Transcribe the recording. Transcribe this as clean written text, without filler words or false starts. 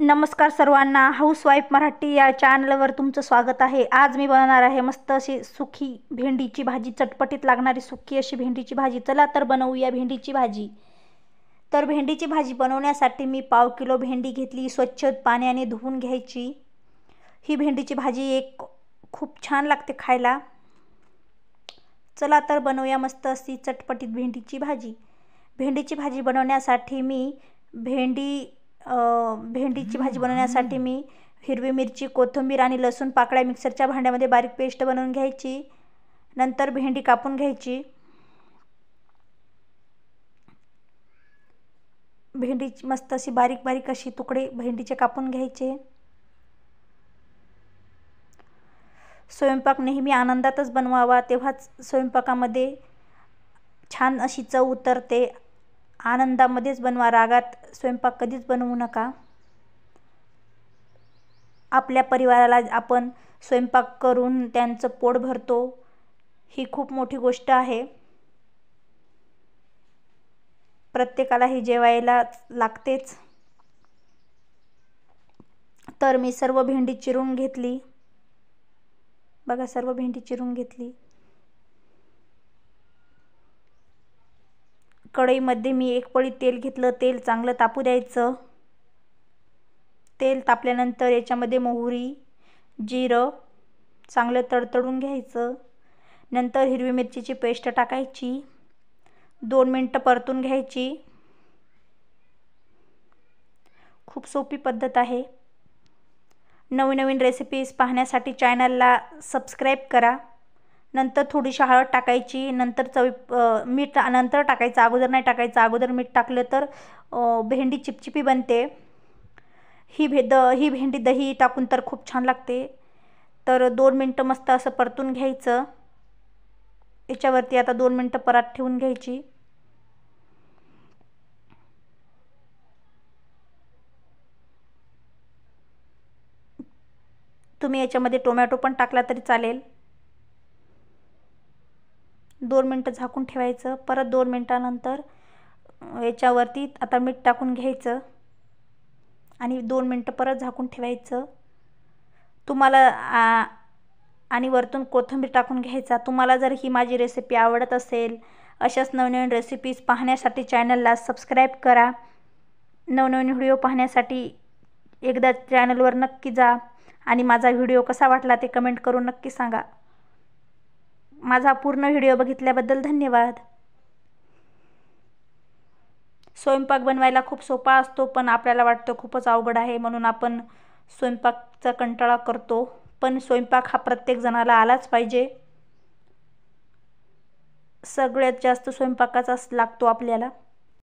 नमस्कार सर्वांना, हाऊसवाईफ मराठी या चॅनलवर तुमचं स्वागत आहे। आज मी बनवणार आहे मस्त अशी सुकी भेंडीची भाजी, चटपटीत लागणारी सुकी अशी भेंडीची भाजी। चला तर बनवूया भेंडीची भाजी। तर भेंडीची भाजी बनवण्यासाठी मी पाव किलो भेंडी घेतली, स्वच्छ पाण्याने धुवून घ्यायची। ही भेंडीची भाजी एक खूप छान लागते खायला। चला तर बनवूया मस्त अशी चटपटीत भेंडीची भाजी। भेंडीची भाजी बनवण्यासाठी मी भेंडीची भाजी बनवण्यासाठी मी हिरवी मिरची, कोथिंबीर आणि लसूण पाकळ्या मिक्सरच्या भांड्यामध्ये बारीक पेस्ट बनवून घ्यायची। नंतर भेंडी कापून घ्यायची। भेंडीची मस्त अशी बारीक बारीक अशी तुकडे भेंडीचे कापून घ्यायचे। स्वयंपाक नेहमी आनंदातच बनवावा, तेव्हाच स्वयंपाकामध्ये छान अशी चव उतरते। आनंदामध्येच बनवा, रागात स्वयंपाक कधीच बनवू नका। आपल्या परिवाराला आपण स्वयंपाक करून त्यांचं पोट भरतो, ही खूप मोठी गोष्ट आहे। प्रत्येकाला ही जेवायला लागतेच। तर मी सर्व भेंडी चिरून घेतली, बघा सर्व भेंडी चिरून घेतली। कढईमध्ये मी एक पळी तेल घेतलं, तेल चांगलं तापू द्यायचं। तेल तापल्यानंतर याच्यामध्ये मोहरी, जिरं चांगलं तडतडून घ्यायचं। नंतर हिरवी मिरचीची पेस्ट टाकायची, 2 मिनिटं परतून घ्यायची। खूप सोपी पद्धत आहे। नवीन रेसिपीज पाहण्यासाठी चॅनलला सबस्क्राईब करा। नंतर थोडीशी हळद टाकायची, नंतर मीठ नंतर टाकायचं, अगोदर नाही टाकायचं। अगोदर मीठ टाकलं तर भेंडी चिपचिपी बनते। ही भेंडी दही टाकून तर खूप छान लागते। तर 2 मिनिटं मस्त असं परतून घ्यायचं। याच्यावरती आता 2 मिनिटं परात ठेवून घ्यायची। तुम्ही याच्यामध्ये टोमॅटो पण टाकला तरी चालेल। 2 मिनिटं झाकून ठेवायचं। परत 2 मिनिटानंतर याच्यावरती आता मीठ टाकून घ्यायचं आणि 2 मिनिटं परत झाकून ठेवायचं। तुम्हाला आणि वरतून कोथिंबीर टाकून घ्यायचा। तुम्हाला जर ही माझी रेसिपी आवडत असेल, अशाच नवनवीन रेसिपीज पाहण्यासाठी चॅनलला सबस्क्राईब करा। नवनवीन व्हिडिओ पाहण्यासाठी एकदा चॅनलवर नक्की जा आणि माझा व्हिडिओ कसा वाटला ते कमेंट करून नक्की सांगा। माझा पूर्ण व्हिडिओ बघितल्याबद्दल धन्यवाद। स्वयंपाक बनवायला खूप सोपा असतो, पण आपल्याला वाटतं खूपच अवघड आहे, म्हणून आपण स्वयंपाकचा कंटाळा करतो। पण स्वयंपाक हा प्रत्येक जणाला आलाच पाहिजे। सगळ्यात जास्त स्वयंपाकाचाच लागतो आपल्याला।